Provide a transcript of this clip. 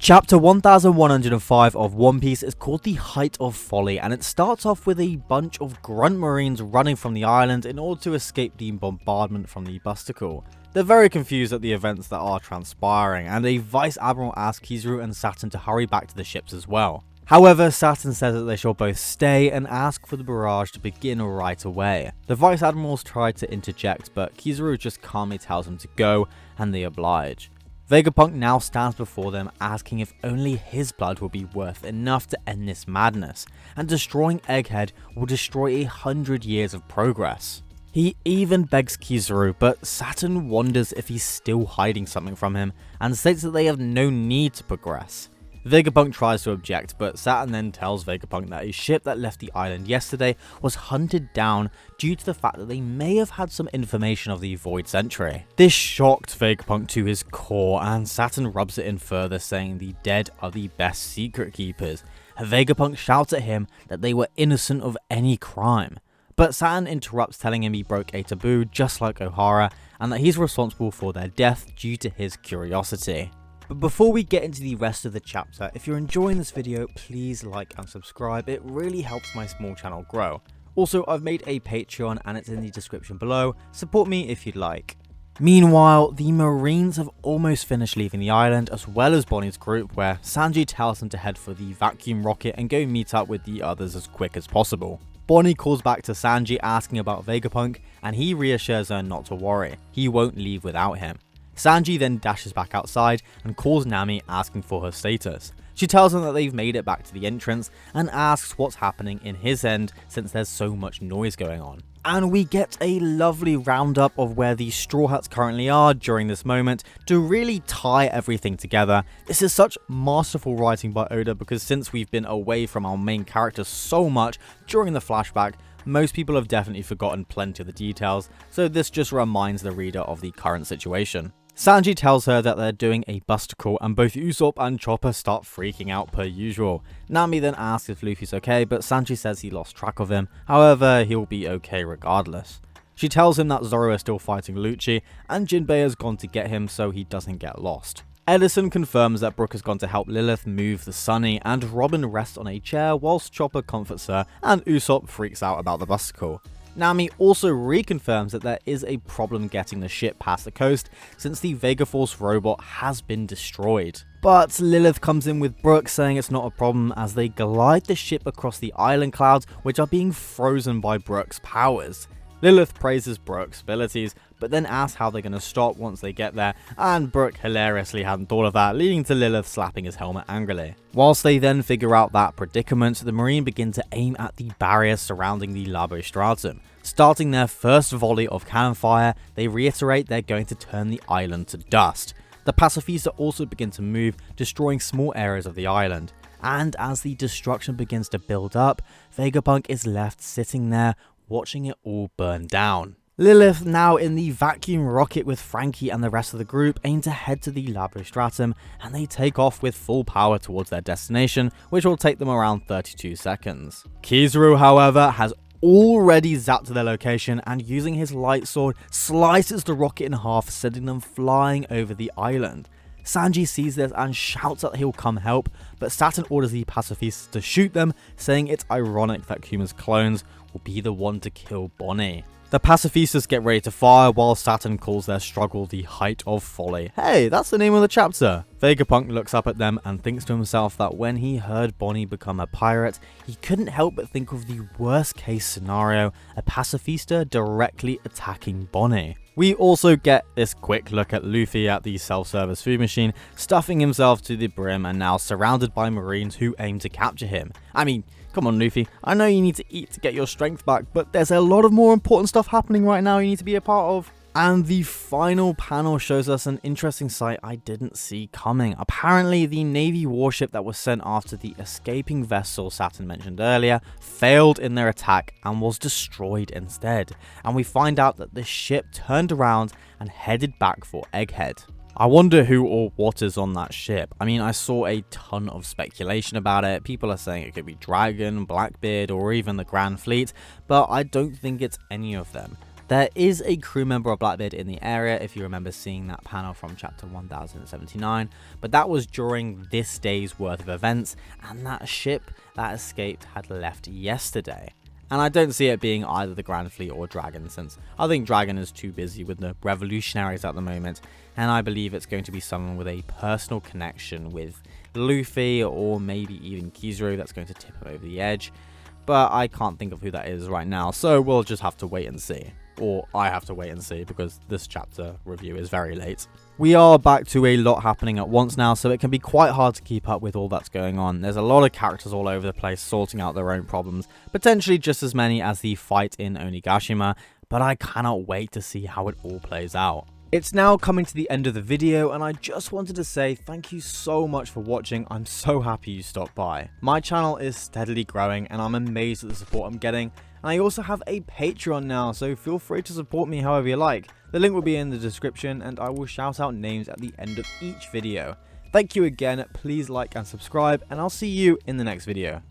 Chapter 1105 of One Piece is called The Height of Folly, and it starts off with a bunch of grunt marines running from the island in order to escape the bombardment from the Busticle. They're very confused at the events that are transpiring, and a Vice Admiral asks Kizaru and Saturn to hurry back to the ships as well. However, Saturn says that they shall both stay and ask for the barrage to begin right away. The Vice Admirals try to interject, but Kizaru just calmly tells them to go, and they oblige. Vegapunk now stands before them asking if only his blood will be worth enough to end this madness, and destroying Egghead will destroy 100 years of progress. He even begs Kizaru, but Saturn wonders if he's still hiding something from him, and states that they have no need to progress. Vegapunk tries to object, but Saturn then tells Vegapunk that a ship that left the island yesterday was hunted down due to the fact that they may have had some information of the Void Sentry. This shocked Vegapunk to his core, and Saturn rubs it in further, saying the dead are the best secret keepers. Vegapunk shouts at him that they were innocent of any crime. But Saturn interrupts, telling him he broke a taboo just like Ohara, and that he's responsible for their death due to his curiosity. But before we get into the rest of the chapter, if you're enjoying this video, please like and subscribe. It really helps my small channel grow. Also, I've made a Patreon and it's in the description below. Support me if you'd like. Meanwhile, the Marines have almost finished leaving the island, as well as Bonnie's group, where Sanji tells them to head for the vacuum rocket and go meet up with the others as quick as possible. Bonnie calls back to Sanji asking about Vegapunk, and he reassures her not to worry, he won't leave without him. Sanji then dashes back outside and calls Nami asking for her status. She tells him that they've made it back to the entrance and asks what's happening in his end since there's so much noise going on. And we get a lovely roundup of where the Straw Hats currently are during this moment to really tie everything together. This is such masterful writing by Oda, because since we've been away from our main characters so much during the flashback, most people have definitely forgotten plenty of the details, so this just reminds the reader of the current situation. Sanji tells her that they're doing a Busticle, and both Usopp and Chopper start freaking out per usual. Nami then asks if Luffy's okay, but Sanji says he lost track of him, however he'll be okay regardless. She tells him that Zoro is still fighting Lucci, and Jinbei has gone to get him so he doesn't get lost. Edison confirms that Brook has gone to help Lilith move the Sunny, and Robin rests on a chair whilst Chopper comforts her, and Usopp freaks out about the Busticle. Nami also reconfirms that there is a problem getting the ship past the coast since the Vegaforce robot has been destroyed. But Lilith comes in with Brook, saying it's not a problem as they glide the ship across the island clouds, which are being frozen by Brook's powers. Lilith praises Brook's abilities, but then asks how they're going to stop once they get there, and Brook hilariously hadn't thought of that, leading to Lilith slapping his helmet angrily. Whilst they then figure out that predicament, the Marine begin to aim at the barriers surrounding the Labo Stratum. Starting their first volley of cannon fire, they reiterate they're going to turn the island to dust. The Pacifista also begin to move, destroying small areas of the island. And as the destruction begins to build up, Vegapunk is left sitting there, watching it all burn down. Lilith, now in the vacuum rocket with Frankie and the rest of the group, aim to head to the Labo Stratum, and they take off with full power towards their destination, which will take them around 32 seconds. Kizaru, however, has already zapped to their location, and using his light sword, slices the rocket in half, sending them flying over the island. Sanji sees this and shouts that he'll come help, but Saturn orders the Pacifistas to shoot them, saying it's ironic that Kuma's clones will be the one to kill Bonnie. The Pacifistas get ready to fire, while Saturn calls their struggle the height of folly. Hey, that's the name of the chapter! Vegapunk looks up at them and thinks to himself that when he heard Bonnie become a pirate, he couldn't help but think of the worst case scenario, a Pacifista directly attacking Bonnie. We also get this quick look at Luffy at the self-service food machine, stuffing himself to the brim and now surrounded by Marines who aim to capture him. I mean, come on Luffy, I know you need to eat to get your strength back, but there's a lot of more important stuff happening right now you need to be a part of. And the final panel shows us an interesting sight I didn't see coming. Apparently, the Navy warship that was sent after the escaping vessel Saturn mentioned earlier failed in their attack and was destroyed instead. And we find out that the ship turned around and headed back for Egghead. I wonder who or what is on that ship. I mean, I saw a ton of speculation about it. People are saying it could be Dragon, Blackbeard, or even the Grand Fleet, but I don't think it's any of them. There is a crew member of Blackbeard in the area, if you remember seeing that panel from chapter 1079, but that was during this day's worth of events, and that ship that escaped had left yesterday. And I don't see it being either the Grand Fleet or Dragon, since I think Dragon is too busy with the revolutionaries at the moment, and I believe it's going to be someone with a personal connection with Luffy, or maybe even Kizaru, that's going to tip him over the edge. But I can't think of who that is right now, so we'll just have to wait and see. Or I have to wait and see, because this chapter review is very late. We are back to a lot happening at once now, so it can be quite hard to keep up with all that's going on. There's a lot of characters all over the place sorting out their own problems, potentially just as many as the fight in Onigashima, but I cannot wait to see how it all plays out. It's now coming to the end of the video, and I just wanted to say thank you so much for watching. I'm so happy you stopped by. My channel is steadily growing, and I'm amazed at the support I'm getting. And I also have a Patreon now, so feel free to support me however you like. The link will be in the description, and I will shout out names at the end of each video. Thank you again, please like and subscribe, and I'll see you in the next video.